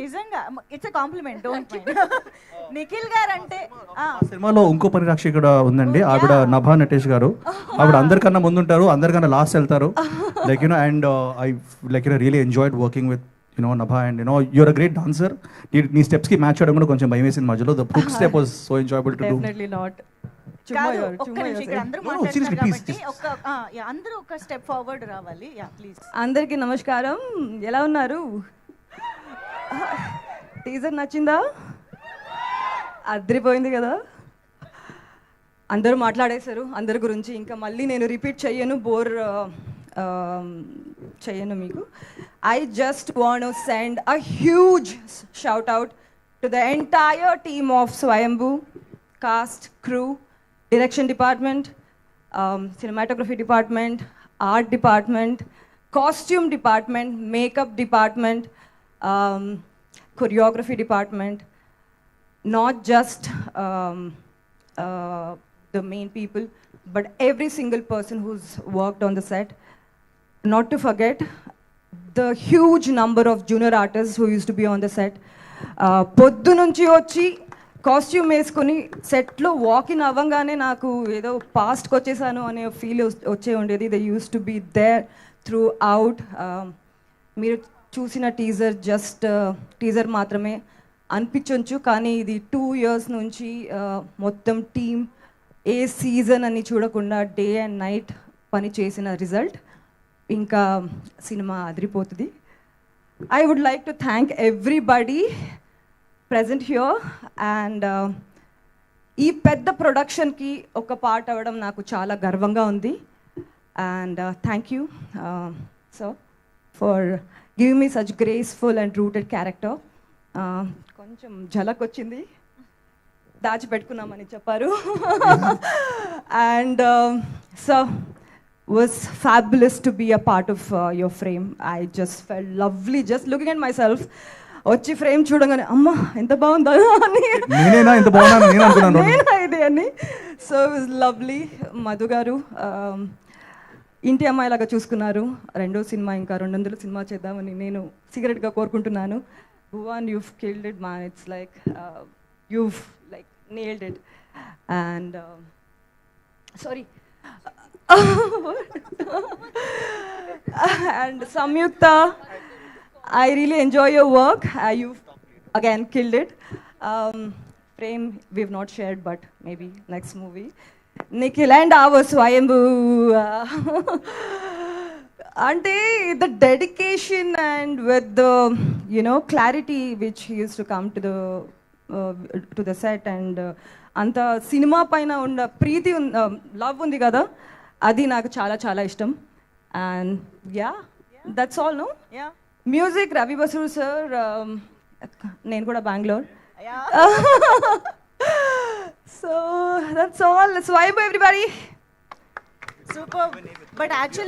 నిజంగా it's a compliment, don't mind. Nikhil గారు అంటే సినిమాలో ఇంకో పరిరక్షకుడు ఉందండి, ఆవిడ నభా నటేష్ గారు. ఆవిడ అందరికన్నా ముందుంటారు, అందరికన్నా లాస్ట్ వెళ్తారు. Like you know and I like you know really enjoyed working with Nabha and you're a great dancer. నీ స్టెప్స్ కి మ్యాచ్ చేయడం కూడా కొంచెం భయం వేసింది మధ్యలో. The hook step was so enjoyable to do. Definitely not. అందరూ ఒక స్టెప్ ఫార్వర్డ్ రావాలి. ప్లీజ్. అందరికీ నమస్కారం, ఎలా ఉన్నారు? టీజర్ నచ్చిందా? అదిరిపోయింది కదా. అందరూ మాట్లాడేశారు అందరి గురించి, ఇంకా మళ్ళీ నేను రిపీట్ చెయ్యను, బోర్ చెయ్యను మీకు. I just want to send a huge shout out to the entire team of Swayambhu, cast, crew, direction department, cinematography department, art department, costume department, makeup department, choreography department, not just the main people, but every single person who's worked on the set. Not to forget the huge number of junior artists who used to be on the set. పొద్దు నుంచి వచ్చి costume వేసుకొని సెట్లో walk-in అవ్వగానే నాకు ఏదో పాస్ట్కి వచ్చేసాను అనే ఫీల్ వచ్చే ఉండేది. They use to be there throughout. మీరు చూసిన టీజర్ జస్ట్ టీజర్ మాత్రమే అనిపించవచ్చు, కానీ ఇది 2 years నుంచి మొత్తం టీమ్ ఏ సీజన్ అని చూడకుండా డే అండ్ నైట్ పని చేసిన రిజల్ట్. ఇంకా సినిమా అదిరిపోతుంది. I would like to thank everybody present here and ఈ పెద్ద ప్రొడక్షన్కి ఒక పార్ట్ అవ్వడం నాకు చాలా గర్వంగా ఉంది. And thank you sir for giving me such graceful and rooted character. కొంచెం ఝలక్ వచ్చింది, దాచిపెట్టుకున్నామని చెప్పారు. And sir was fabulous to be a part of your frame. I just felt lovely just looking at myself. వచ్చి frame చూడగానే అమ్మ ఎంత బాగుందా అని ఇది అని. So it was lovely. Madhu గారు ఇంటి అమ్మాయిలాగా చూసుకున్నారు. రెండో సినిమా ఇంకా 200 సినిమా చేద్దామని నేను సీక్రెట్గా కోరుకుంటున్నాను. Bhuvan, you've killed it man. It's like you've like nailed it. And sorry. And Samyukta, I really enjoy your work. You've again killed it. Frame we've not shared, but maybe next movie. Nikhil and our Swayambhu. Ante the dedication and with the clarity which he used to come to the set and anta cinema paina unda preeti love undi kada, adi naaku chaala chaala ishtam. And yeah, that's all, no? Yeah. Music Ravi Basu sir, నేను కూడా Bengaluru. So that's all. Let's vibe everybody. Super. But actually